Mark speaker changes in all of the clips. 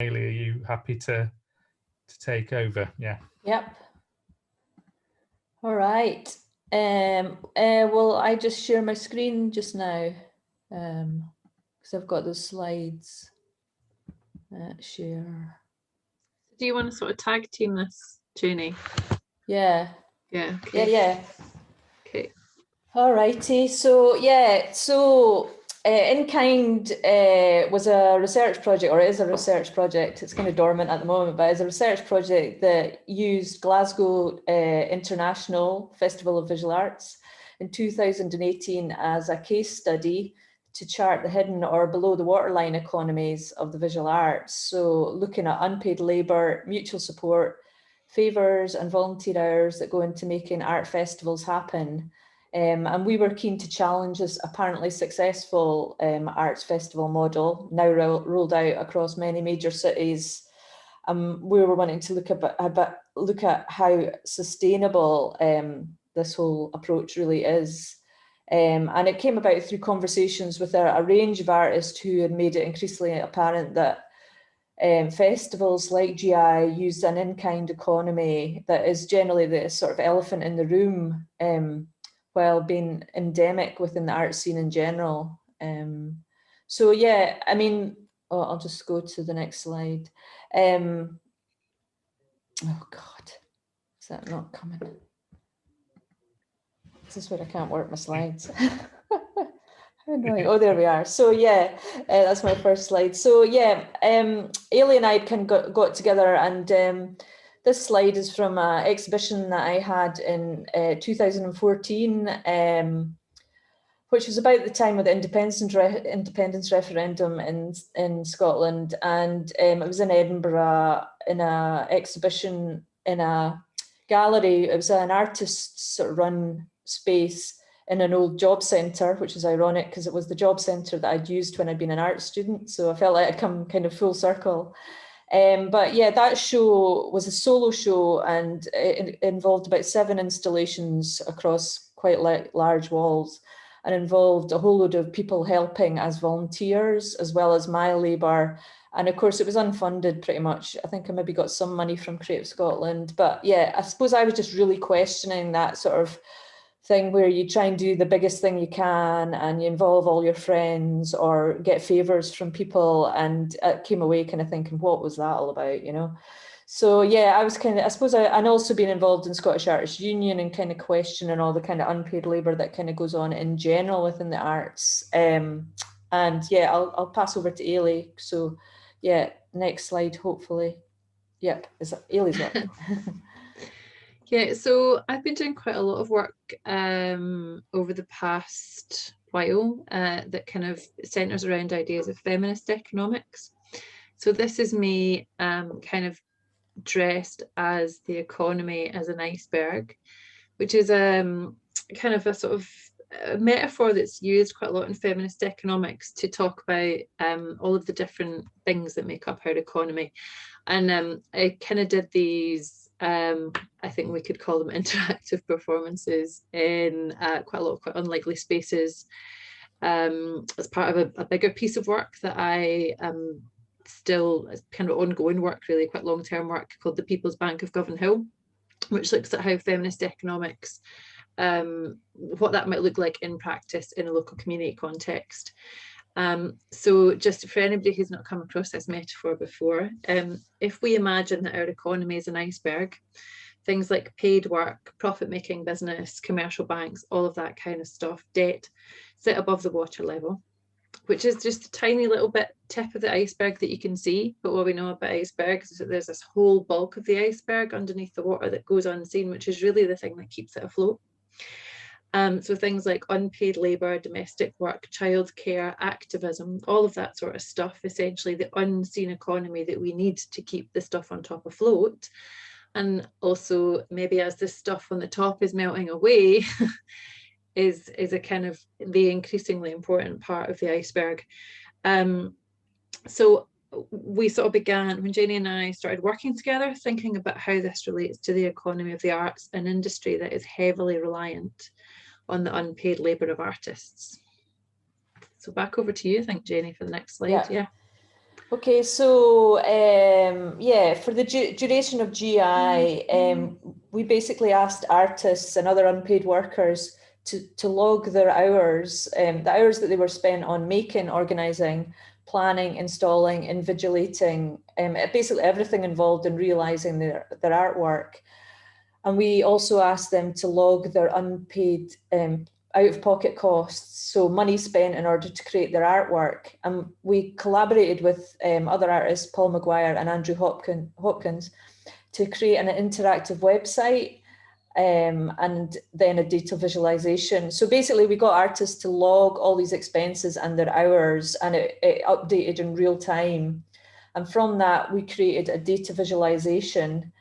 Speaker 1: Ailie, are you happy to take over? Yeah.
Speaker 2: Yep. All right. Well, I just share my screen just now because I've got those slides. Share.
Speaker 3: Do you want to sort of tag team this, Janie?
Speaker 2: Yeah.
Speaker 3: Yeah. Okay.
Speaker 2: Yeah.
Speaker 3: Okay.
Speaker 2: All righty. So yeah. So In Kind was a research project, or is a research project. It's kind of dormant at the moment, but it's a research project that used Glasgow International Festival of Visual Arts in 2018 as a case study to chart the hidden or below the waterline economies of the visual arts. So looking at unpaid labour, mutual support, favours and volunteer hours that go into making art festivals happen. And we were keen to challenge this apparently successful arts festival model, now rolled out across many major cities. We were wanting to look at how sustainable this whole approach really is. And it came about through conversations with a range of artists who had made it increasingly apparent that festivals like GI used an in-kind economy that is generally the sort of elephant in the room, while being endemic within the art scene in general. So yeah, I mean, I'll just go to the next slide. Oh God, is that not coming? This is where I can't work my slides. How annoying. Oh, there we are. So yeah, that's my first slide. So yeah, Ailie and I got together, and this slide is from an exhibition that I had in 2014, which was about the time of the independence referendum in Scotland, and it was in Edinburgh in an exhibition in a gallery. It was an artist sort of run space in an old job centre, which is ironic because it was the job centre that I'd used when I'd been an art student. So I felt like I'd come kind of full circle. But yeah, that show was a solo show, and it involved about 7 installations across quite large walls, and involved a whole load of people helping as volunteers, as well as my labour. And of course, it was unfunded pretty much. I think I maybe got some money from Creative Scotland. But yeah, I suppose I was just really questioning that sort of thing where you try and do the biggest thing you can and you involve all your friends or get favours from people, and I came away kind of thinking, what was that all about, you know? So yeah, I was kind of, I suppose, and also being involved in Scottish Artists Union and kind of questioning all the kind of unpaid labour that kind of goes on in general within the arts. And yeah, I'll pass over to Ailie. So yeah, next slide, hopefully. Yep, is that Ailie's work?
Speaker 3: Yeah, so I've been doing quite a lot of work over the past while that kind of centres around ideas of feminist economics. So this is me kind of dressed as the economy as an iceberg, which is kind of a sort of a metaphor that's used quite a lot in feminist economics to talk about all of the different things that make up our economy. And I kind of did these, I think we could call them interactive performances in quite a lot of quite unlikely spaces as part of a bigger piece of work that I still kind of ongoing work, really quite long-term work, called the People's Bank of Govan Hill, which looks at how feminist economics, what that might look like in practice in a local community context. So just for anybody who's not come across this metaphor before, if we imagine that our economy is an iceberg, things like paid work, profit-making business, commercial banks, all of that kind of stuff, debt, sit above the water level, which is just a tiny little bit tip of the iceberg that you can see. But what we know about icebergs is that there's this whole bulk of the iceberg underneath the water that goes unseen, which is really the thing that keeps it afloat. So things like unpaid labour, domestic work, childcare, activism, all of that sort of stuff, essentially the unseen economy that we need to keep the stuff on top afloat. And also maybe as this stuff on the top is melting away, is a kind of the increasingly important part of the iceberg. So we sort of began, when Janie and I started working together, thinking about how this relates to the economy of the arts, an industry that is heavily reliant on the unpaid labour of artists. So back over to you, I think, Janie, for the next slide. Yeah.
Speaker 2: Okay, so yeah, for the duration of GI, we basically asked artists and other unpaid workers to log their hours, the hours that they were spent on making, organising, planning, installing, invigilating, basically everything involved in realising their artwork. And we also asked them to log their unpaid out-of-pocket costs, so money spent in order to create their artwork. And we collaborated with other artists, Paul Maguire and Andrew Hopkins, to create an interactive website and then a data visualization. So basically we got artists to log all these expenses and their hours, and it updated in real time. And from that, we created a data visualization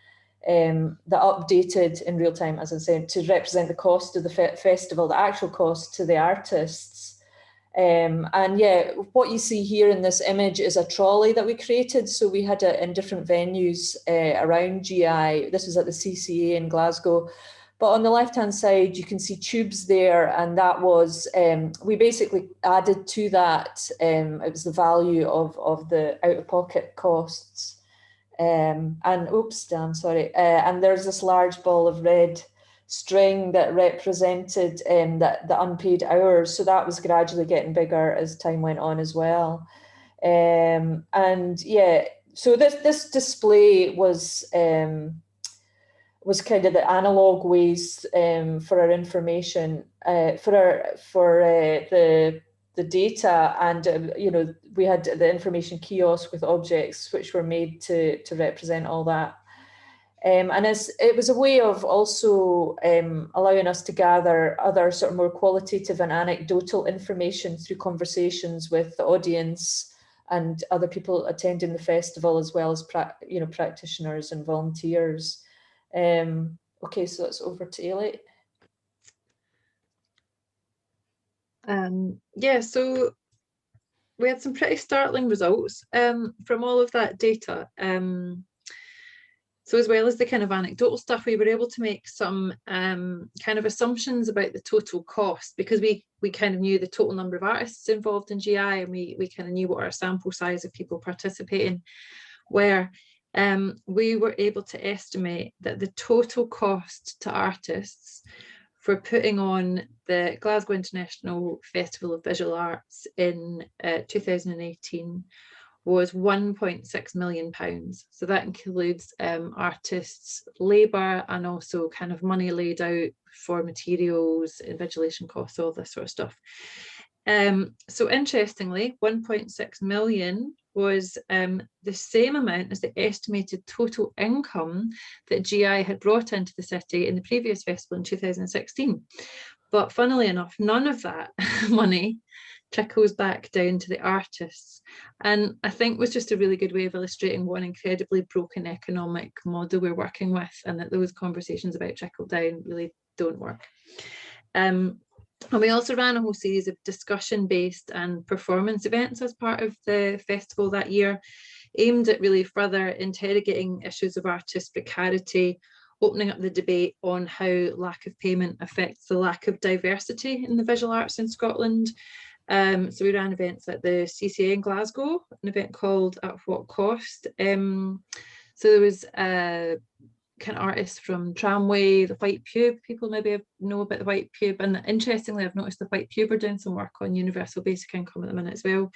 Speaker 2: that updated in real time, as I said, to represent the cost of the festival, the actual cost to the artists. And yeah, what you see here in this image is a trolley that we created. So we had it in different venues around GI. This was at the CCA in Glasgow. But on the left-hand side, you can see tubes there, and that was, we basically added to that, it was the value of the out-of-pocket costs. And oops, damn, sorry. And there's this large ball of red string that represented the unpaid hours. So that was gradually getting bigger as time went on as well. And yeah, so this display was kind of the analog ways for our information, the data, and you know, we had the information kiosk with objects which were made to represent all that. And it was a way of also allowing us to gather other sort of more qualitative and anecdotal information through conversations with the audience and other people attending the festival, as well as practitioners and volunteers. Okay, so that's over to Ailee.
Speaker 3: Yeah, so we had some pretty startling results from all of that data. So as well as the kind of anecdotal stuff, we were able to make some kind of assumptions about the total cost, because we kind of knew the total number of artists involved in GI, and we kind of knew what our sample size of people participating were. We were able to estimate that the total cost to artists for putting on the Glasgow International Festival of Visual Arts in 2018 was £1.6 million. So that includes artists' labour and also kind of money laid out for materials, invigilation costs, all this sort of stuff. So interestingly, 1.6 million was the same amount as the estimated total income that GI had brought into the city in the previous festival in 2016. But funnily enough, none of that money trickles back down to the artists. And I think was just a really good way of illustrating what an incredibly broken economic model we're working with, and that those conversations about trickle down really don't work. And we also ran a whole series of discussion-based and performance events as part of the festival that year, aimed at really further interrogating issues of artist precarity, opening up the debate on how lack of payment affects the lack of diversity in the visual arts in Scotland. So we ran events at the CCA in Glasgow, an event called At What Cost. So there was kind of artists from Tramway, the White Pube. People maybe know about the White Pube, and interestingly, I've noticed the White Pube are doing some work on universal basic income at the minute as well.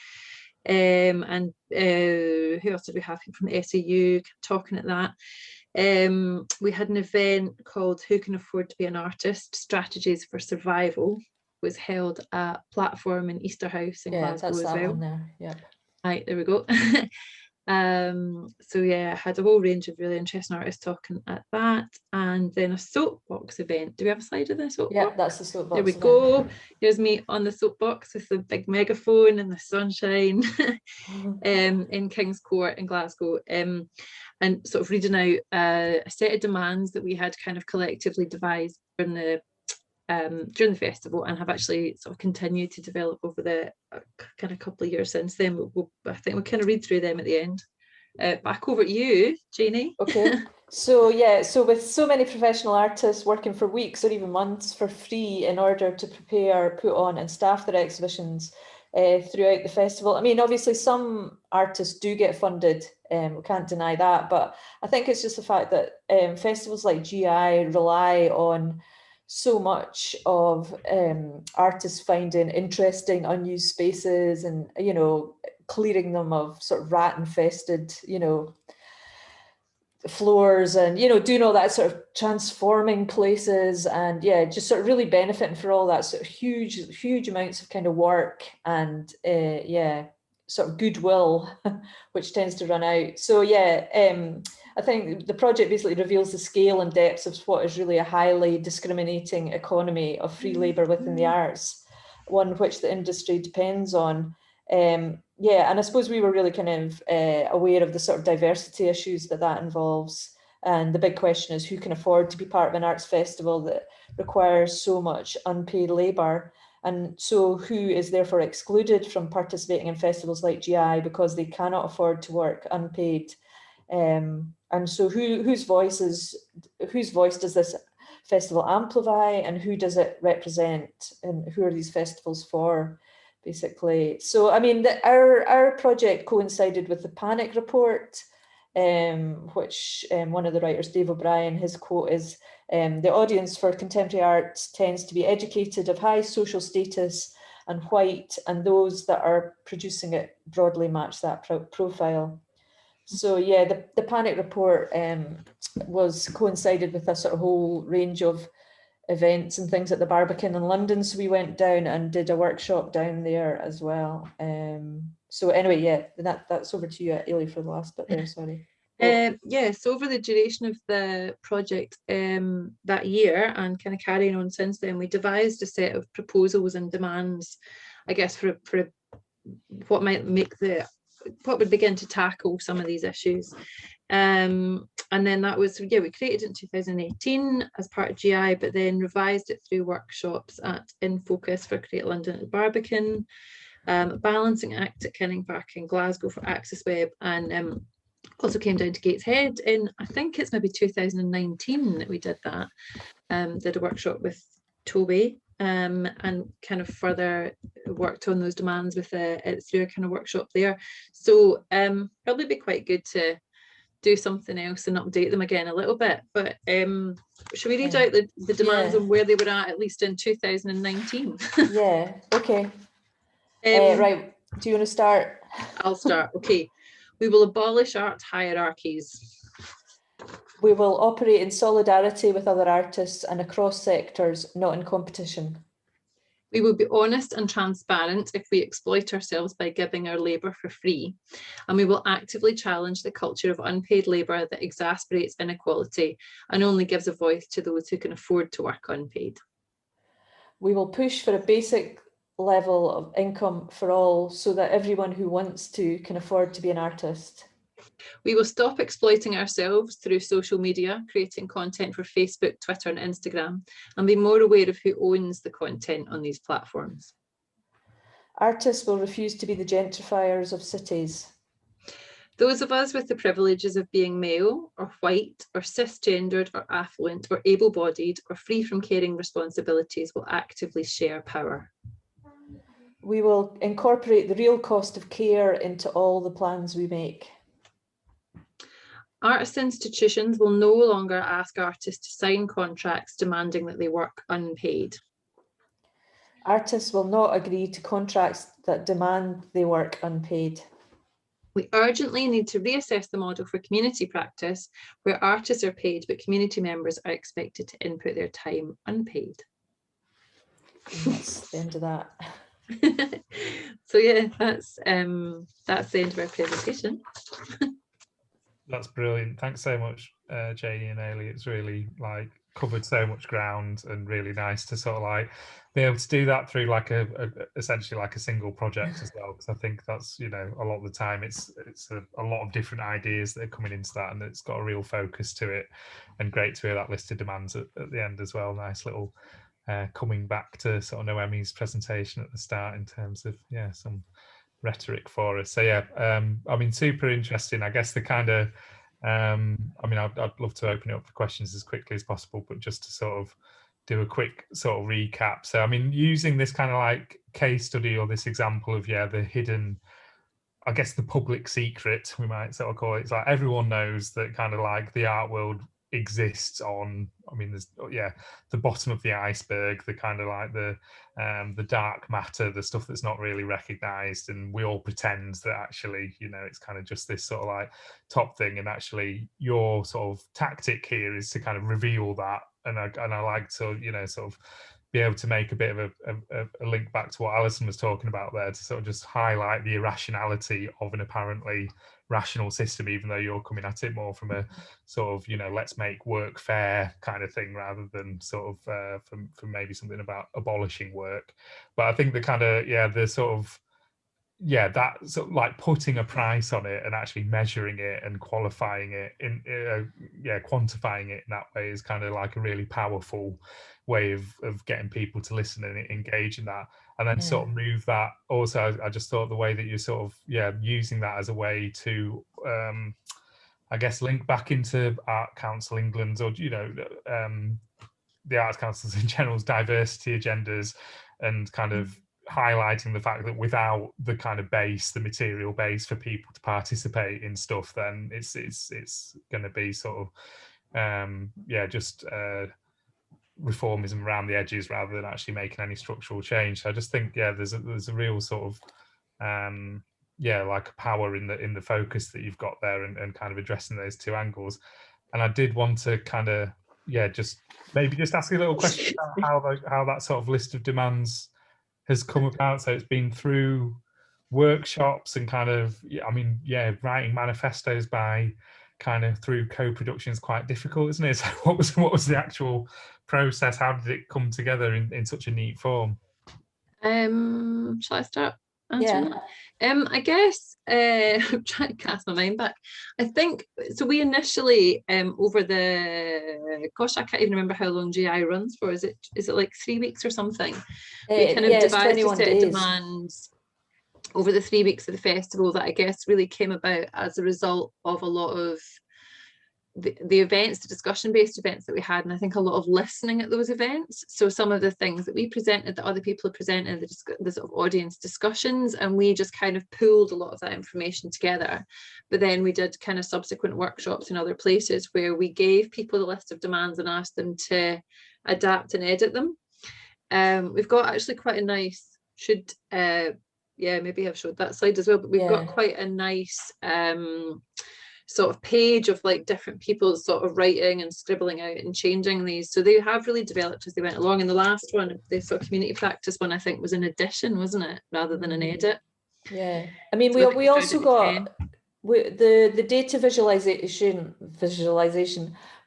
Speaker 3: And who else did we have from the SAU talking at that? We had an event called Who Can Afford to Be an Artist? Strategies for Survival, was held at Platform in Easterhouse in Glasgow as well.
Speaker 2: One there. Yep.
Speaker 3: Right, there we go. So yeah, I had a whole range of really interesting artists talking at that, and then a soapbox event. Do we have a slide of the soapbox?
Speaker 2: Yeah, that's the soapbox.
Speaker 3: There we go. Here's me on the soapbox with the big megaphone in the sunshine in King's Court in Glasgow, and sort of reading out a set of demands that we had kind of collectively devised during the festival, and have actually sort of continued to develop over the kind of couple of years since then. I think we'll kind of read through them at the end. Back over to you, Janie.
Speaker 2: Okay. So yeah, so with so many professional artists working for weeks or even months for free in order to prepare, put on and staff their exhibitions, throughout the festival. I mean, obviously some artists do get funded, we can't deny that, but I think it's just the fact that festivals like GI rely on so much of artists finding interesting unused spaces and, you know, clearing them of sort of rat infested, you know, floors, and, you know, doing all that sort of transforming places, and yeah, just sort of really benefiting for all that sort of huge amounts of kind of work and yeah, sort of goodwill which tends to run out. So yeah, I think the project basically reveals the scale and depths of what is really a highly discriminating economy of free labour within the arts, one which the industry depends on. Yeah, and I suppose we were really kind of aware of the sort of diversity issues that involves. And the big question is, who can afford to be part of an arts festival that requires so much unpaid labour? And so who is therefore excluded from participating in festivals like GI because they cannot afford to work unpaid? And so whose voice does this festival amplify, and who does it represent, and who are these festivals for, basically? So I mean, our project coincided with the Panic Report, which one of the writers, Dave O'Brien, his quote is, the audience for contemporary art tends to be educated, of high social status and white, and those that are producing it broadly match that profile. So yeah, the Panic Report was coincided with a sort of whole range of events and things at the Barbican in London. So we went down and did a workshop down there as well. So anyway, yeah, that's over to you, Ailie, for the last bit there, sorry.
Speaker 3: Yes, over the duration of the project that year, and kind of carrying on since then, we devised a set of proposals and demands, I guess, for what might make what would begin to tackle some of these issues. And then that was, yeah, we created it in 2018 as part of GI, but then revised it through workshops at In Focus for Create London at the Barbican, Balancing Act at Kenning Park in Glasgow for Access Web, and also came down to Gateshead in, I think it's maybe 2019 that we did that, did a workshop with Toby, and kind of further worked on those demands with through a kind of workshop there. So probably be quite good to do something else and update them again a little bit. But should we read out the demands and where they were at least in 2019?
Speaker 2: Yeah, okay. Right, do you want to start?
Speaker 3: I'll start. Okay. We will abolish art hierarchies.
Speaker 2: We will operate in solidarity with other artists and across sectors, not in competition.
Speaker 3: We will be honest and transparent if we exploit ourselves by giving our labour for free. And we will actively challenge the culture of unpaid labour that exasperates inequality and only gives a voice to those who can afford to work unpaid.
Speaker 2: We will push for a basic level of income for all so that everyone who wants to can afford to be an artist.
Speaker 3: We will stop exploiting ourselves through social media, creating content for Facebook, Twitter and Instagram, and be more aware of who owns the content on these platforms.
Speaker 2: Artists will refuse to be the gentrifiers of cities.
Speaker 3: Those of us with the privileges of being male or white or cisgendered or affluent or able-bodied or free from caring responsibilities will actively share power.
Speaker 2: We will incorporate the real cost of care into all the plans we make.
Speaker 3: Arts institutions will no longer ask artists to sign contracts demanding that they work unpaid.
Speaker 2: Artists will not agree to contracts that demand they work unpaid.
Speaker 3: We urgently need to reassess the model for community practice, where artists are paid but community members are expected to input their time unpaid.
Speaker 2: And that's the end of that.
Speaker 3: So yeah, that's the end of our presentation.
Speaker 1: That's brilliant. Thanks so much, Janie and Ailie. It's really covered so much ground, and really nice to sort of be able to do that through essentially like a single project as well. Because I think that's, you know, a lot of the time it's a lot of different ideas that are coming into that, and it's got a real focus to it. And great to hear that list of demands at the end as well. Nice little coming back to sort of Noemi's presentation at the start in terms of some rhetoric for us. So yeah, I mean, super interesting. I guess the kind of I mean, I'd love to open it up for questions as quickly as possible, but just to sort of do a quick sort of recap. So I mean, using this kind of like case study or this example of the hidden, I guess the public secret, we might sort of call it. It's like everyone knows that kind of like the art world exists on, I mean, there's the bottom of the iceberg, the kind of like the dark matter, the stuff that's not really recognized, and we all pretend that actually, it's kind of just this sort of like top thing, and actually your sort of tactic here is to kind of reveal that. And I like to, sort of be able to make a bit of a link back to what Alison was talking about there, to sort of just highlight the irrationality of an apparently rational system, even though you're coming at it more from a sort of, let's make work fair kind of thing, rather than sort of from maybe something about abolishing work. But I think the kind of, the sort of, that sort of like putting a price on it and actually measuring it and qualifying it quantifying it in that way is kind of like a really powerful way of getting people to listen and engage in that, and then sort of move that. Also, I just thought the way that you're sort of using that as a way to I guess link back into Art Council England's, or the Arts Councils in general's diversity agendas, and kind of highlighting the fact that without the kind of base, the material base for people to participate in stuff, then it's going to be sort of just reformism around the edges rather than actually making any structural change. So I just think there's a real sort of like a power in the focus that you've got there, and kind of addressing those two angles. And I did want to kind of just ask you a little question about how that sort of list of demands has come about. So it's been through workshops and kind of, writing manifestos by kind of through co-production is quite difficult, isn't it? So what was the actual process? How did it come together in such a neat form?
Speaker 3: Shall I start answering that? I guess I'm trying to cast my mind back. I think so. We initially over the I can't even remember how long GI runs for. Is it like 3 weeks or something? We kind of devised a set of demands over the 3 weeks of the festival that I guess really came about as a result of a lot of the events, the discussion-based events that we had, and I think a lot of listening at those events. So some of the things that we presented, that other people had presented, the sort of audience discussions, and we just kind of pulled a lot of that information together. But then we did kind of subsequent workshops in other places where we gave people the list of demands and asked them to adapt and edit them. We've got actually quite a nice, maybe I've showed that slide as well, but we've got quite a nice sort of page of like different people sort of writing and scribbling out and changing these. So they have really developed as they went along. And the last one, the sort of community practice one, I think was an addition, wasn't it, rather than an edit?
Speaker 2: Yeah, I mean, so we also got the data visualization,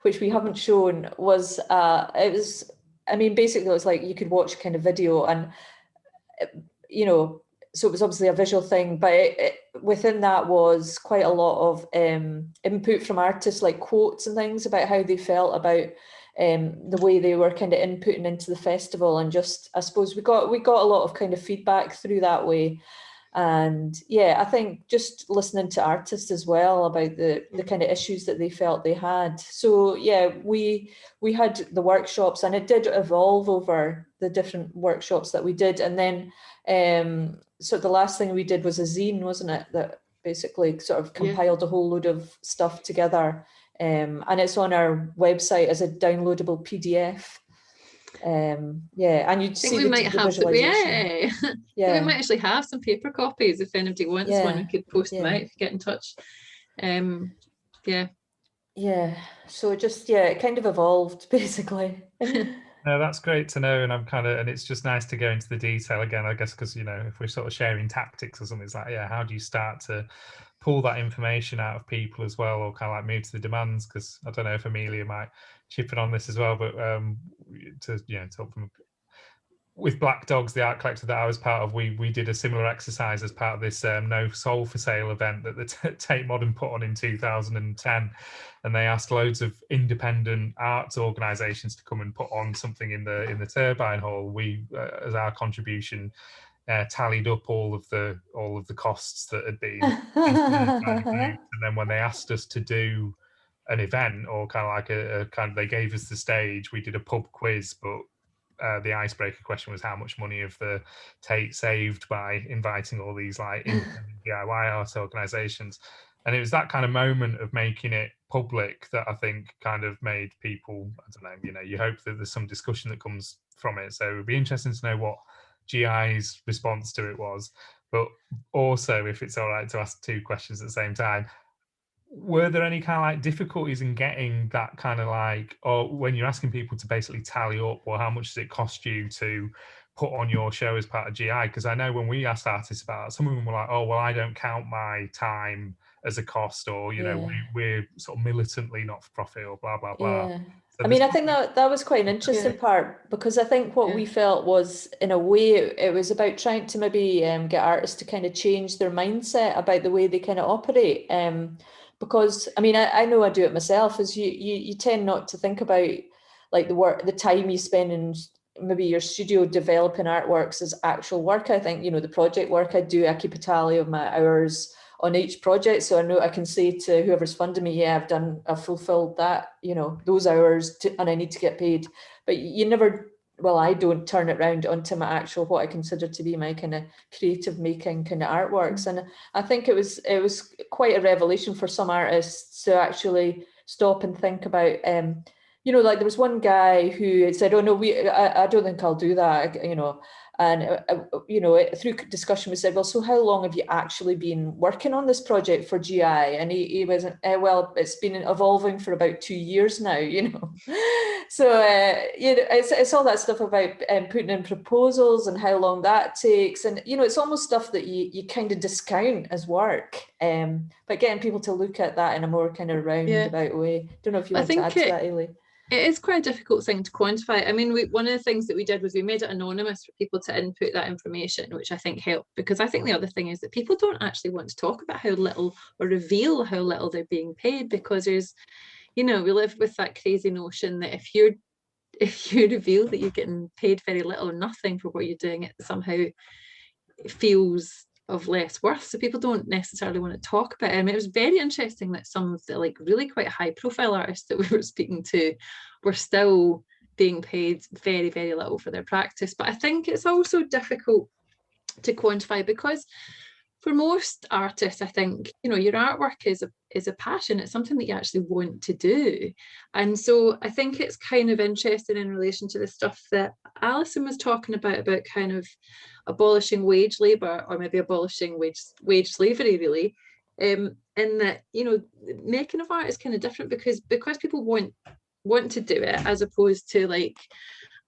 Speaker 2: which we haven't shown, was basically it was like you could watch kind of video, and so it was obviously a visual thing, but within that was quite a lot of input from artists, like quotes and things about how they felt about the way they were kind of inputting into the festival. And just, I suppose we got a lot of kind of feedback through that way. And I think just listening to artists as well about the kind of issues that they felt they had. So we had the workshops, and it did evolve over the different workshops that we did. And then so the last thing we did was a zine, wasn't it, that basically sort of compiled a whole load of stuff together, and it's on our website as a downloadable PDF. And you'd see the visualization.
Speaker 3: We might actually have some paper copies if anybody wants one. We could post them out if you get in touch.
Speaker 2: So it just it kind of evolved basically.
Speaker 1: No, that's great to know, and and it's just nice to go into the detail again, I guess, because if we're sort of sharing tactics or something, it's like, how do you start to pull that information out of people as well, or kind of like move to the demands? Because I don't know if Amelia might chip in on this as well, but to talk from with Black Dogs, the art collective that I was part of, we did a similar exercise as part of this No Soul for Sale event that the Tate Modern put on in 2010, and they asked loads of independent arts organisations to come and put on something in the Turbine Hall. We, as our contribution, tallied up all of the costs that had been and then when they asked us to do an event, or kind of like a kind of, they gave us the stage, we did a pub quiz, but the icebreaker question was how much money have the Tate saved by inviting all these like independent DIY art organizations. And it was that kind of moment of making it public that I think kind of made people, I don't know, you know, you hope that there's some discussion that comes from it. So it would be interesting to know what GI's response to it was. But also, if it's all right to ask two questions at the same time, were there any kind of like difficulties in getting that kind of like, or when you're asking people to basically tally up, or how much does it cost you to put on your show as part of GI? Because I know when we asked artists about it, some of them were like, oh, well, I don't count my time as a cost, or, you know, we're sort of militantly not for profit, or blah, blah, blah.
Speaker 2: Yeah.
Speaker 1: So
Speaker 2: I mean, I think that was quite an interesting part, because I think what we felt was, in a way, it was about trying to maybe get artists to kind of change their mindset about the way they kind of operate. Because I mean, I know I do it myself, is you tend not to think about like the time you spend in maybe your studio developing artworks as actual work. I think, you know, the project work I do, I keep a tally of my hours on each project, so I know I can say to whoever's funding me, yeah, I've fulfilled that, you know, those hours and I need to get paid. But you never, well, I don't turn it around onto my actual, what I consider to be my kind of creative making kind of artworks. And I think it was quite a revelation for some artists to actually stop and think about, you know, like there was one guy who said, oh no, I don't think I'll do that, you know. And, you know, through discussion, we said, well, so how long have you actually been working on this project for GI? And he wasn't, well, it's been evolving for about 2 years now, you know. So, you know, it's all that stuff about putting in proposals and how long that takes. And, you know, it's almost stuff that you kind of discount as work. But getting people to look at that in a more kind of roundabout way. Don't know if you want to add to that, Ailee.
Speaker 3: It is quite a difficult thing to quantify. I mean, one of the things that we did was we made it anonymous for people to input that information, which I think helped, because I think the other thing is that people don't actually want to talk about how little, or reveal how little they're being paid, because there's, you know, we live with that crazy notion that if you reveal that you're getting paid very little or nothing for what you're doing, it somehow feels of less worth. So people don't necessarily want to talk about it. I mean, it was very interesting that some of the like really quite high profile artists that we were speaking to were still being paid very, very little for their practice. But I think it's also difficult to quantify, because for most artists, I think, you know, your artwork is a passion. It's something that you actually want to do. And so I think it's kind of interesting in relation to the stuff that Alison was talking about kind of abolishing wage labour, or maybe abolishing wage slavery, really. In that, you know, making of art is kind of different because people want to do it, as opposed to, like,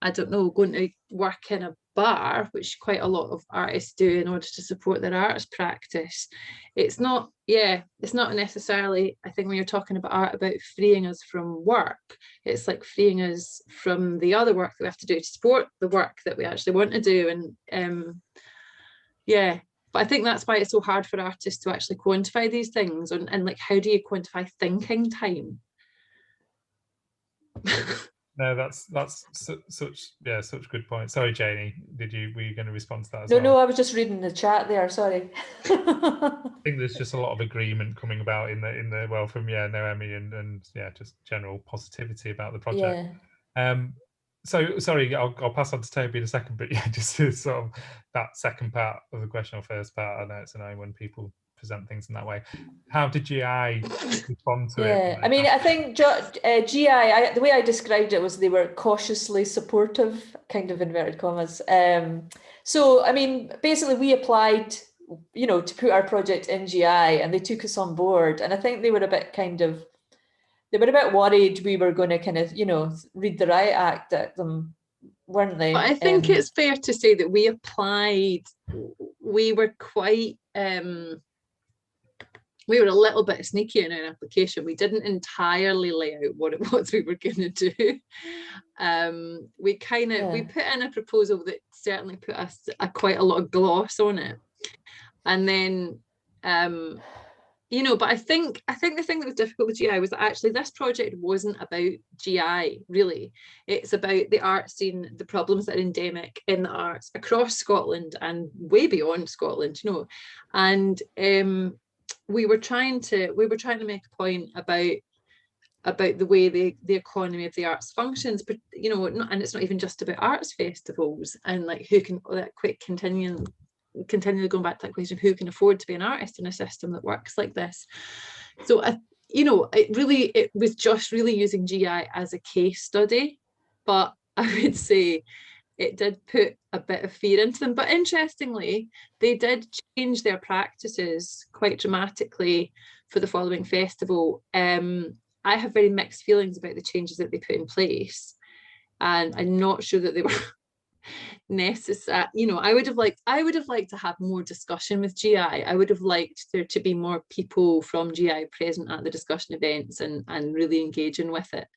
Speaker 3: I don't know, going to work in a bar, which quite a lot of artists do in order to support their arts practice. It's not necessarily, I think, when you're talking about art, about freeing us from work. It's like freeing us from the other work that we have to do to support the work that we actually want to do. And but I think that's why it's so hard for artists to actually quantify these things. And like, how do you quantify thinking time?
Speaker 1: No, that's such good point. Sorry, Janie, were you going to respond to that as
Speaker 2: well?
Speaker 1: No,
Speaker 2: I was just reading the chat there. Sorry.
Speaker 1: I think there's just a lot of agreement coming about in the well, from Noemi and just general positivity about the project. So sorry, I'll pass on to Toby in a second, but just to sort of that second part of the question, or first part. I know it's annoying when people present things in that way. How did GI respond to it?
Speaker 2: I mean, I think GI, the way I described it was they were cautiously supportive, kind of inverted commas. So, I mean, basically we applied, you know, to put our project in GI, and they took us on board. And I think they were a bit worried we were going to kind of, you know, read the riot act at them, weren't they?
Speaker 3: But I think it's fair to say that we applied, we were quite... we were a little bit sneaky in our application. We didn't entirely lay out what it was we were going to do. We put in a proposal that certainly put us quite a lot of gloss on it. And then, you know, but I think the thing that was difficult with GI was that actually this project wasn't about GI, really. It's about the art scene, the problems that are endemic in the arts across Scotland and way beyond Scotland, you know. And we were trying to make a point about about the way the economy of the arts functions, but you know, and it's not even just about arts festivals and like who can continually going back to that question of who can afford to be an artist in a system that works like this. So you know, it was just really using GI as a case study, but I would say it did put a bit of fear into them. But interestingly, they did change their practices quite dramatically for the following festival. I have very mixed feelings about the changes that they put in place, and I'm not sure that they were necessary. You know, I would have liked to have more discussion with GI. I would have liked there to be more people from GI present at the discussion events and really engaging with it.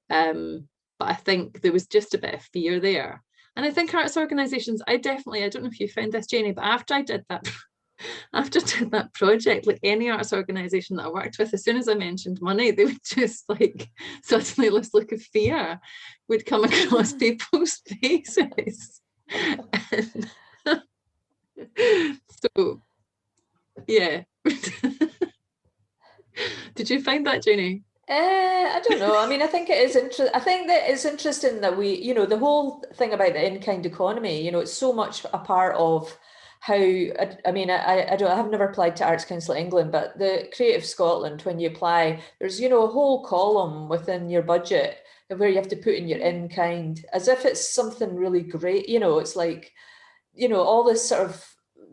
Speaker 3: But I think there was just a bit of fear there. And I think arts organisations, I don't know if you found this, Janie, but after I did that project, like any arts organisation that I worked with, as soon as I mentioned money, they would just like suddenly this look of fear would come across people's faces. So, yeah. Did you find that, Janie?
Speaker 2: I don't know. I mean, I think it is interesting. I think that it's interesting that we, you know, the whole thing about the in-kind economy, you know, it's so much a part of how, I mean, I have never applied to Arts Council England, but the Creative Scotland, when you apply, there's, you know, a whole column within your budget where you have to put in your in-kind, as if it's something really great. You know, it's like, you know, all this sort of,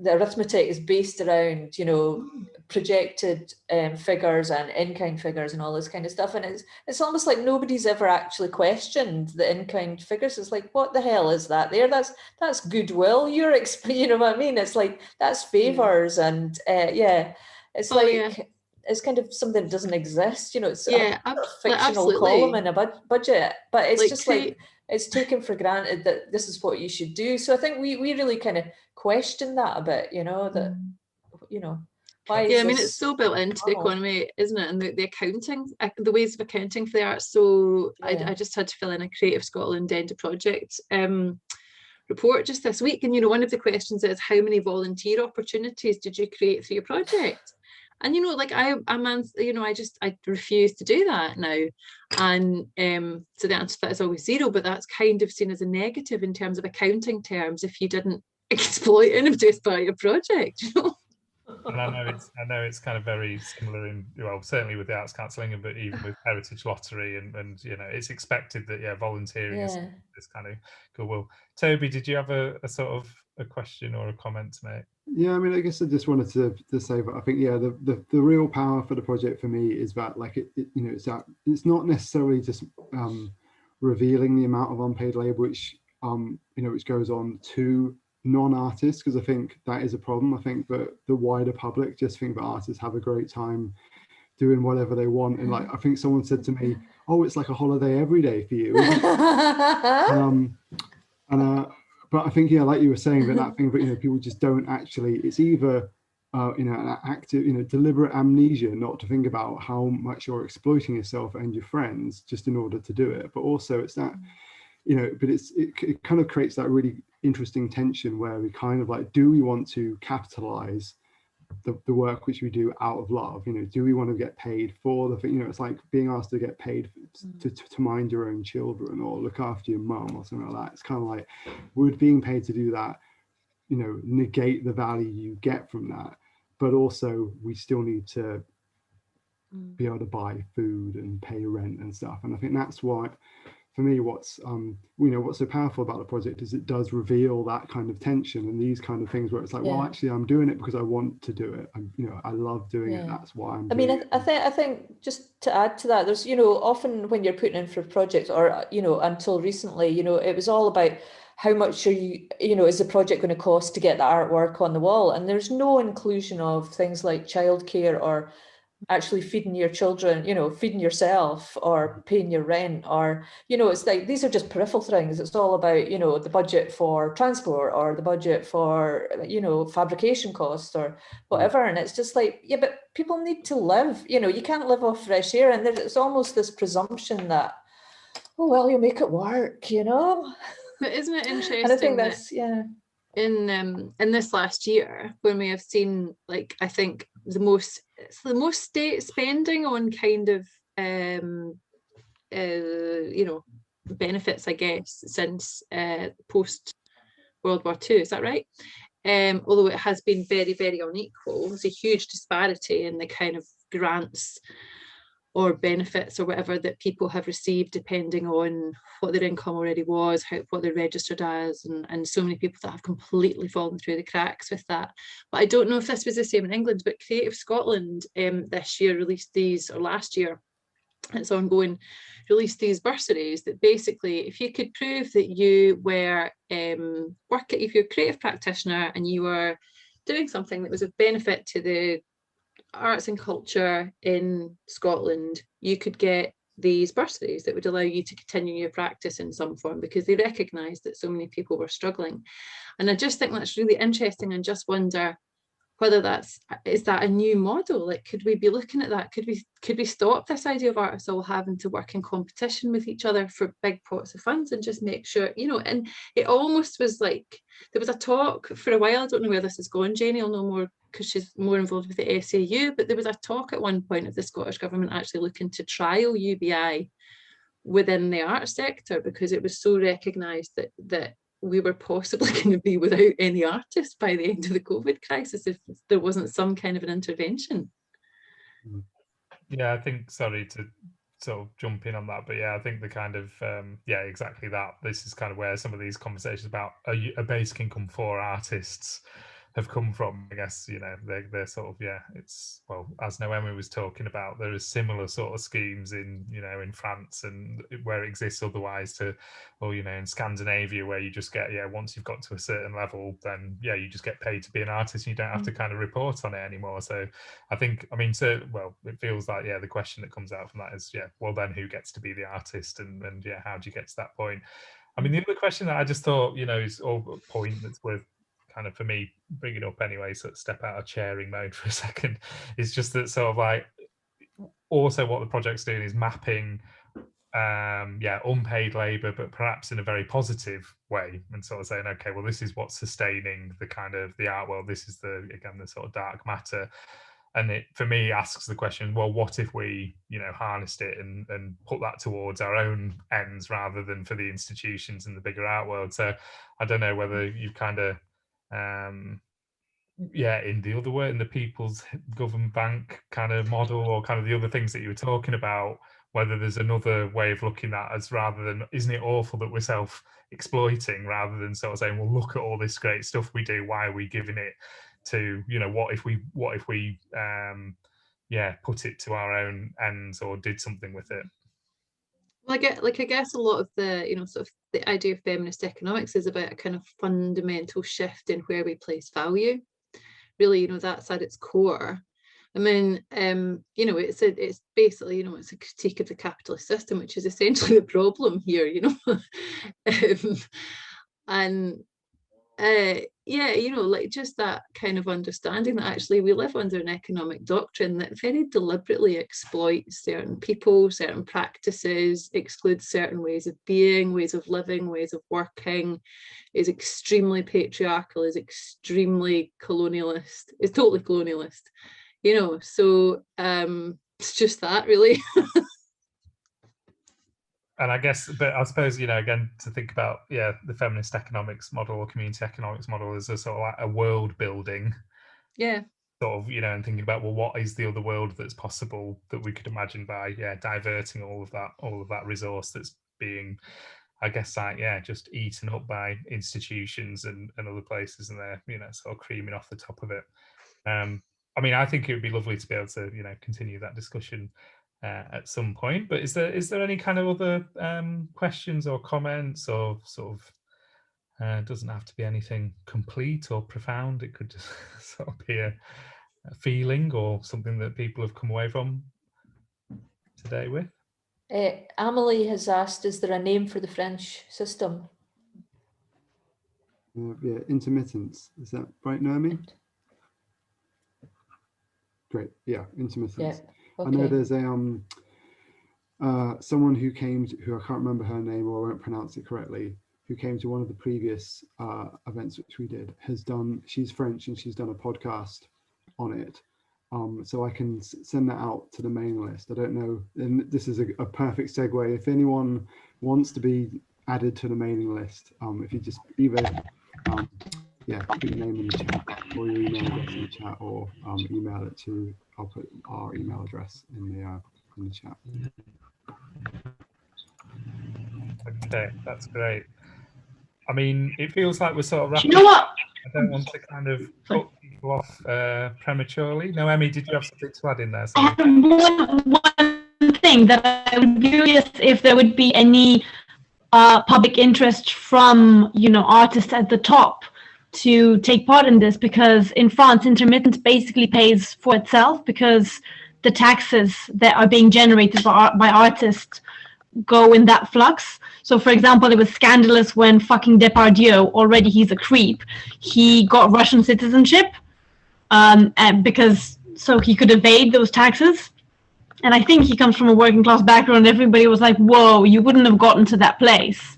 Speaker 2: the arithmetic is based around, you know, projected figures and in-kind figures and all this kind of stuff, and it's almost like nobody's ever actually questioned the in-kind figures. It's like, what the hell is that there? That's goodwill. You know what I mean? It's like, that's favors. And it's it's kind of something that doesn't exist, you know. It's a fictional column in a budget, but it's like, just like, it's taken for granted that this is what you should do. So I think we really kind of question that a bit, you know, that, you know, why is
Speaker 3: I mean, it's so built into the economy, isn't it? And the accounting, the ways of accounting for the arts. So I just had to fill in a Creative Scotland end of project report just this week. And, you know, one of the questions is, how many volunteer opportunities did you create through your project? And, you know, like I refuse to do that now. And so the answer to that is always zero, but that's kind of seen as a negative in terms of accounting terms if you didn't exploit anybody as part of your project, you know.
Speaker 1: And I know it's kind of very similar in, well, certainly with the Arts Council England, but even with Heritage Lottery, and you know, it's expected that volunteering is kind of goodwill. Toby, did you have a sort of a question or a comment to make?
Speaker 4: Yeah, I mean, I guess I just wanted to say that I think the real power for the project for me is that, like, it you know, it's not necessarily just revealing the amount of unpaid labour which you know, which goes on to non-artists, because I think that is a problem. I think that the wider public just think that artists have a great time doing whatever they want, and like, I think someone said to me, "Oh, it's like a holiday every day for you." But I think, like you were saying, that thing that, you know, people just don't actually, it's either you know, an active, you know, deliberate amnesia not to think about how much you're exploiting yourself and your friends just in order to do it, but also it's that, you know, but it kind of creates that really interesting tension where we kind of like, do we want to capitalize the work which we do out of love? You know, do we want to get paid for the thing? You know, it's like being asked to get paid to mind your own children or look after your mum or something like that. It's kind of like, would being paid to do that, you know, negate the value you get from that? But also, we still need to be able to buy food and pay rent and stuff. And I think that's why, for me, what's what's so powerful about the project is it does reveal that kind of tension and these kind of things where it's like, well, actually, I'm doing it because I want to do it. I love doing it. That's why I'm doing it.
Speaker 2: I think just to add to that, there's, you know, often when you're putting in for projects, or, you know, until recently, you know, it was all about how much are you know, is the project going to cost to get the artwork on the wall? And there's no inclusion of things like childcare or actually feeding your children, you know, feeding yourself or paying your rent, or, you know, it's like, these are just peripheral things. It's all about, you know, the budget for transport or the budget for, you know, fabrication costs or whatever. And it's just like, yeah, but people need to live, you know, you can't live off fresh air. And there's almost this presumption that, oh, well, you make it work, you know.
Speaker 3: But isn't it interesting?
Speaker 2: And I think that's,
Speaker 3: in this last year, when we have seen, like, I think the most state spending on kind of you know, benefits, I guess, since post World War II. Is that right? Although it has been very, very unequal. There's a huge disparity in the kind of grants or benefits or whatever that people have received depending on what their income already was, what they're registered as, and so many people that have completely fallen through the cracks with that. But I don't know if this was the same in England, but Creative Scotland this year released these, or last year, it's ongoing, released these bursaries that basically, if you could prove that you were if you're a creative practitioner and you were doing something that was of benefit to the arts and culture in Scotland, you could get these bursaries that would allow you to continue your practice in some form, because they recognised that so many people were struggling. And I just think that's really interesting, and just wonder whether is that a new model? Like, could we be looking at that? Could we stop this idea of artists all having to work in competition with each other for big pots of funds, and just make sure, you know? And it almost was like, there was a talk for a while, I don't know where this is going, Janie will know more because she's more involved with the SAU, but there was a talk at one point of the Scottish Government actually looking to trial UBI within the arts sector, because it was so recognised that we were possibly going to be without any artists by the end of the COVID crisis if there wasn't some kind of an intervention.
Speaker 1: Yeah, I think, sorry to sort of jump in on that, but yeah, I think the kind of, yeah, exactly that. This is kind of where some of these conversations about a basic income for artists have come from. I guess, you know, they're sort of, yeah, it's, well, as Noemi was talking about, there is similar sort of schemes in, you know, in France and where it exists otherwise to, or, you know, in Scandinavia, where you just get, yeah, once you've got to a certain level, then yeah, you just get paid to be an artist and you don't have to kind of report on it anymore. So I think, I mean, so, well, it feels like, yeah, the question that comes out from that is, yeah, well, then who gets to be the artist, and yeah, how do you get to that point? I mean, the other question that I just thought, you know, is a point that's worth kind of, for me, bringing up anyway, so step out of chairing mode for a second, is just that sort of like, also what the project's doing is mapping yeah, unpaid labor, but perhaps in a very positive way, and sort of saying, okay, well, this is what's sustaining the kind of the art world, this is the, again, the sort of dark matter. And it, for me, asks the question, well, what if we, you know, harnessed it and put that towards our own ends rather than for the institutions and the bigger art world? So I don't know whether you've kind of yeah, in the other way, in the People's Government Bank kind of model, or kind of the other things that you were talking about, whether there's another way of looking at as, rather than, isn't it awful that we're self-exploiting, rather than sort of saying, well, look at all this great stuff we do, why are we giving it to, you know, what if we yeah, put it to our own ends or did something with it?
Speaker 3: Well, I guess a lot of the, you know, sort of the idea of feminist economics is about a kind of fundamental shift in where we place value. Really, you know, that's at its core. I mean, you know, it's basically, you know, it's a critique of the capitalist system, which is essentially the problem here, you know. And yeah, you know, like just that kind of understanding that actually we live under an economic doctrine that very deliberately exploits certain people, certain practices, excludes certain ways of being, ways of living, ways of working, is extremely patriarchal, is extremely colonialist, is totally colonialist, you know. So it's just that, really.
Speaker 1: And I guess, but I suppose, you know, again, to think about, yeah, the feminist economics model or community economics model as a sort of like a world building,
Speaker 3: yeah,
Speaker 1: sort of, you know, and thinking about, well, what is the other world that's possible that we could imagine by, yeah, diverting all of that resource that's being, I guess, like, yeah, just eaten up by institutions and other places, and they're, you know, sort of creaming off the top of it. I mean, I think it would be lovely to be able to, you know, continue that discussion at some point. But is there any kind of other questions or comments, or sort of doesn't have to be anything complete or profound. It could just sort of be a feeling or something that people have come away from today with.
Speaker 2: Ailee has asked, is there a name for the French system?
Speaker 4: Yeah, intermittence. Is that right, Noemi? Great. Yeah, intermittence.
Speaker 2: Yeah, okay.
Speaker 4: I know there's a someone who came to, who I can't remember her name, or I won't pronounce it correctly, who came to one of the previous events which we did, has done, she's French and she's done a podcast on it. so I can send that out to the mailing list. I don't know, and this is a perfect segue. If anyone wants to be added to the mailing list, if you just either put your name in the chat or your email address in the chat, or email it to, I'll put our email address in the chat.
Speaker 1: Okay, that's great. I mean, it feels like we're sort of wrapping.
Speaker 5: You know what?
Speaker 1: I don't want to kind of cut people off prematurely. No, Emmy, did you have something to add in there? Sorry.
Speaker 5: I have one thing that I would be curious if there would be any public interest from, you know, artists at the top to take part in this, because in France, intermittence basically pays for itself, because the taxes that are being generated by artists go in that flux. So, for example, it was scandalous when fucking Depardieu, already he's a creep, he got Russian citizenship, and because so he could evade those taxes. And I think he comes from a working class background. Everybody was like, whoa, you wouldn't have gotten to that place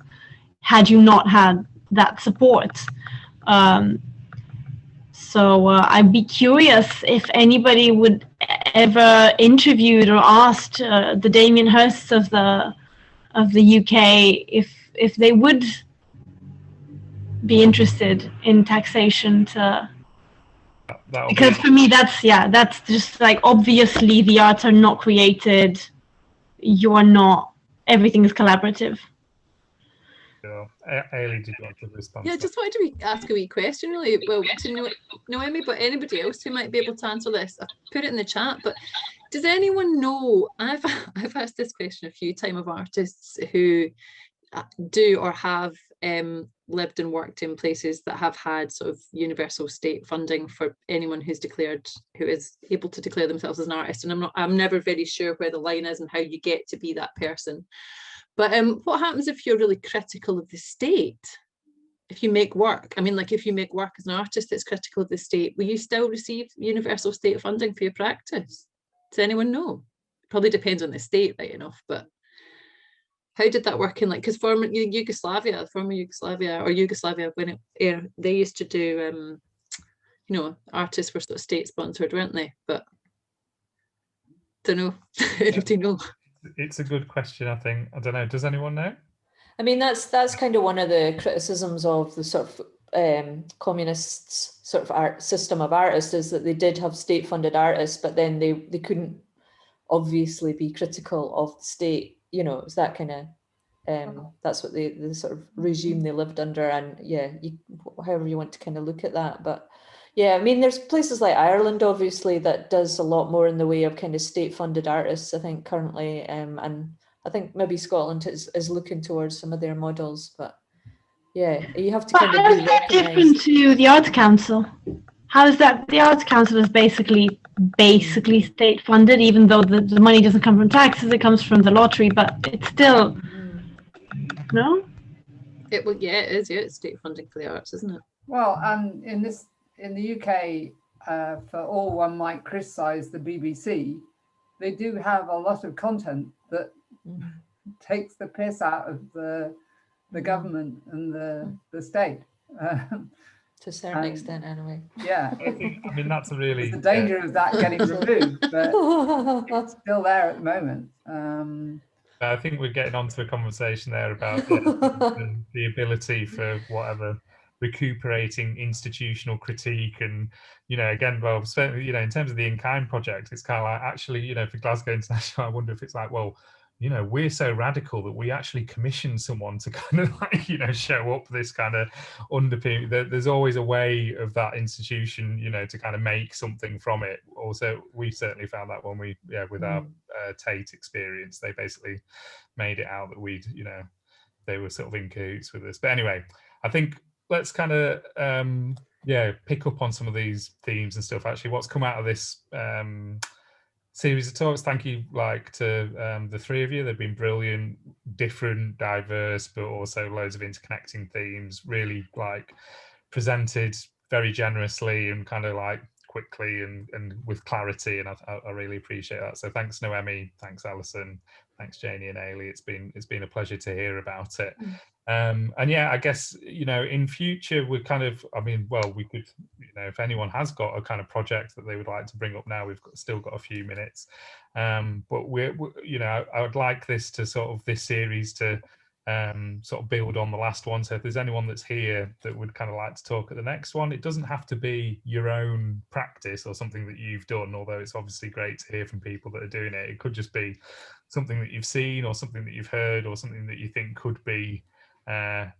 Speaker 5: had you not had that support. So I'd be curious if anybody would ever interviewed or asked the Damien Hirsts of the UK if they would be interested in taxation because for me that's just like, obviously the arts are not created, you're not, everything is collaborative.
Speaker 1: Sure. Ailee, did you want to respond?
Speaker 3: Yeah, just wanted to ask a wee question, really. Well, to Noemi, but anybody else who might be able to answer this. I've put it in the chat, but does anyone know? I've asked this question a few times of artists who do or have lived and worked in places that have had sort of universal state funding for anyone who is able to declare themselves as an artist. And I'm never very sure where the line is and how you get to be that person. But what happens if you're really critical of the state? If you make work, I mean, like if you make work as an artist that's critical of the state, will you still receive universal state funding for your practice? Does anyone know? Probably depends on the state, right enough, but how did that work in, like, because former Yugoslavia, when they used to do, you know, artists were sort of state sponsored, weren't they? But don't know. Anybody know?
Speaker 1: It's a good question, I think. I don't know. Does anyone know?
Speaker 2: I mean, that's kind of one of the criticisms of the sort of communists sort of art system of artists, is that they did have state-funded artists, but then they couldn't obviously be critical of the state. You know, it's that kind of that's what the sort of regime they lived under, and however you want to kind of look at that. But yeah, I mean, there's places like Ireland, obviously, that does a lot more in the way of kind of state-funded artists, I think, currently, and I think maybe Scotland is looking towards some of their models. But yeah, you have to kind of be
Speaker 5: recognised. Different to the Arts Council. How is that? The Arts Council is basically state-funded, even though the money doesn't come from taxes; it comes from the lottery. But it's still no.
Speaker 3: It is. Yeah, it's state funding for the arts, isn't it?
Speaker 6: Well, in the UK, for all one might criticise the BBC, they do have a lot of content that takes the piss out of the government and the state.
Speaker 2: To a certain extent, anyway.
Speaker 6: Yeah.
Speaker 1: I mean, that's a really...
Speaker 6: the danger of that getting removed, but it's still there at the moment.
Speaker 1: I think we're getting onto a conversation there about the ability for whatever recuperating institutional critique, and again, well, certainly, in terms of the in-kind project, it's kind of like, actually, for Glasgow International, I wonder if it's like, well, we're so radical that we actually commission someone to kind of like, show up this kind of underpin. There's always a way of that institution, to kind of make something from it. Also, we certainly found that when we, with our Tate experience, they basically made it out that we'd, they were sort of in cahoots with us. But anyway, I think let's kind of, pick up on some of these themes and stuff. Actually, what's come out of this series of talks, thank you to the three of you. They've been brilliant, different, diverse, but also loads of interconnecting themes, really presented very generously and kind of quickly and with clarity, and I really appreciate that. So thanks Noemi, thanks Alison, thanks Janie and Ailee. It's been a pleasure to hear about it. And yeah, I guess, you know, in future we're kind of, I mean, well, we could, you know, if anyone has got a kind of project that they would like to bring up now, we've still got a few minutes. But we're, you know, I would like this to sort of, this series to sort of build on the last one. So if there's anyone that's here that would kind of like to talk at the next one, it doesn't have to be your own practice or something that you've done, although it's obviously great to hear from people that are doing it. It could just be something that you've seen or something that you've heard or something that you think could be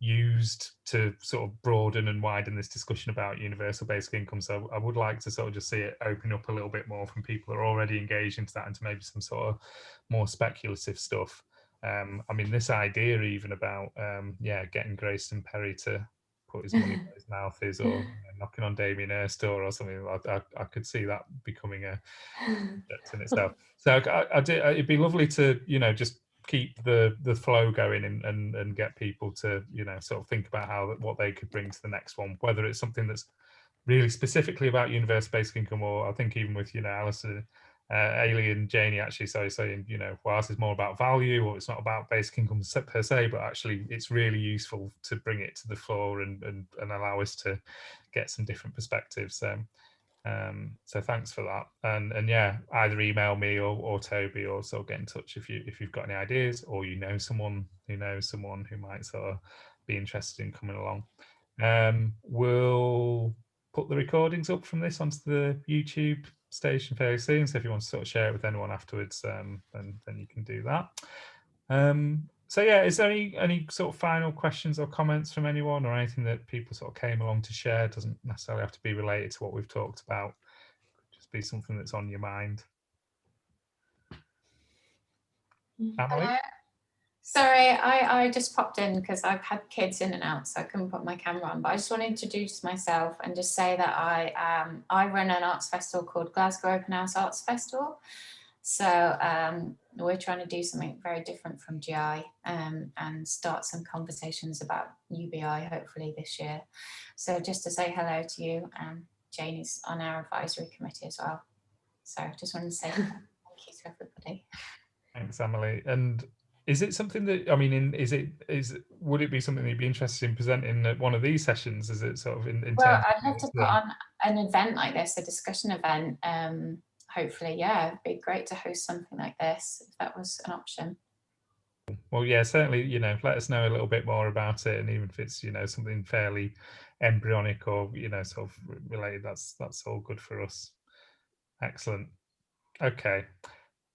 Speaker 1: used to sort of broaden and widen this discussion about universal basic income. So I would like to sort of just see it open up a little bit more from people that are already engaged into that, into maybe some sort of more speculative stuff. I mean, this idea even about yeah, getting Grayston Perry to put his money where his mouth is, or, you know, knocking on Damien Hirst's door or something, I could see that becoming a project in itself. So it'd be lovely to, you know, just keep the flow going and get people to, you know, sort of think about how, what they could bring to the next one, whether it's something that's really specifically about universal basic income, or I think even with, you know, Alison, Ailee and Janie actually saying, you know, well, ours is more about value, or it's not about basic income per se, but actually it's really useful to bring it to the floor and allow us to get some different perspectives. So thanks for that, and yeah, either email me or Toby, or sort of get in touch if you've got any ideas, or you know someone who knows someone who might sort of be interested in coming along. We'll put the recordings up from this onto the YouTube station fairly soon, so if you want to sort of share it with anyone afterwards, then you can do that. So yeah, is there any sort of final questions or comments from anyone, or anything that people sort of came along to share? It doesn't necessarily have to be related to what we've talked about. It could just be something that's on your mind. Ailee?
Speaker 7: Sorry, I just popped in because I've had kids in and out, so I couldn't put my camera on. But I just want to introduce myself and just say that I run an arts festival called Glasgow International Arts Festival. So we're trying to do something very different from GI and start some conversations about UBI hopefully this year. So just to say hello to you, Janie's on our advisory committee as well. So just wanted to say thank you to everybody.
Speaker 1: Thanks, Ailee. And is it something that, I mean, would it be something that you'd be interested in presenting at one of these sessions? Is it sort of in
Speaker 7: well,
Speaker 1: terms
Speaker 7: I'd love to put on an event like this, a discussion event. Hopefully, yeah, it'd be great to host something like this if that was an option.
Speaker 1: Well, yeah, certainly, you know, let us know a little bit more about it, and even if it's, you know, something fairly embryonic or, you know, sort of related, that's all good for us. Excellent. Okay.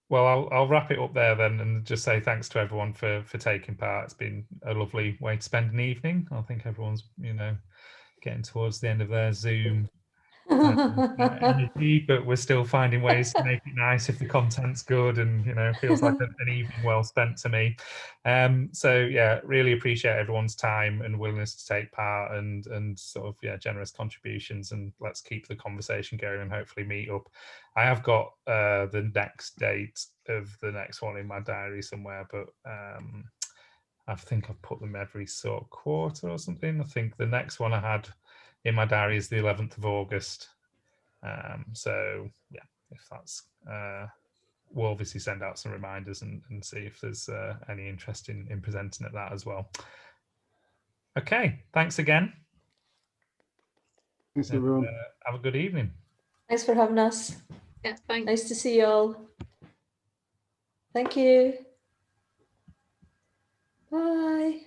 Speaker 1: Well, I'll wrap it up there then, and just say thanks to everyone for taking part. It's been a lovely way to spend an evening. I think everyone's, you know, getting towards the end of their Zoom energy, but we're still finding ways to make it nice if the content's good, and, you know, feels like an evening well spent to me. So yeah, really appreciate everyone's time and willingness to take part, and sort of, yeah, generous contributions, and let's keep the conversation going and hopefully meet up. I have got the next date of the next one in my diary somewhere, but I think I've put them every sort of quarter or something. I think the next one I had in my diary is the 11th of August. So yeah, if that's, we'll obviously send out some reminders and see if there's any interest in presenting at that as well. Okay, thanks again.
Speaker 4: Thanks, everyone.
Speaker 1: Have a good evening.
Speaker 2: Thanks for having us.
Speaker 3: Yeah, thanks.
Speaker 2: Nice to see you all. Thank you. Bye.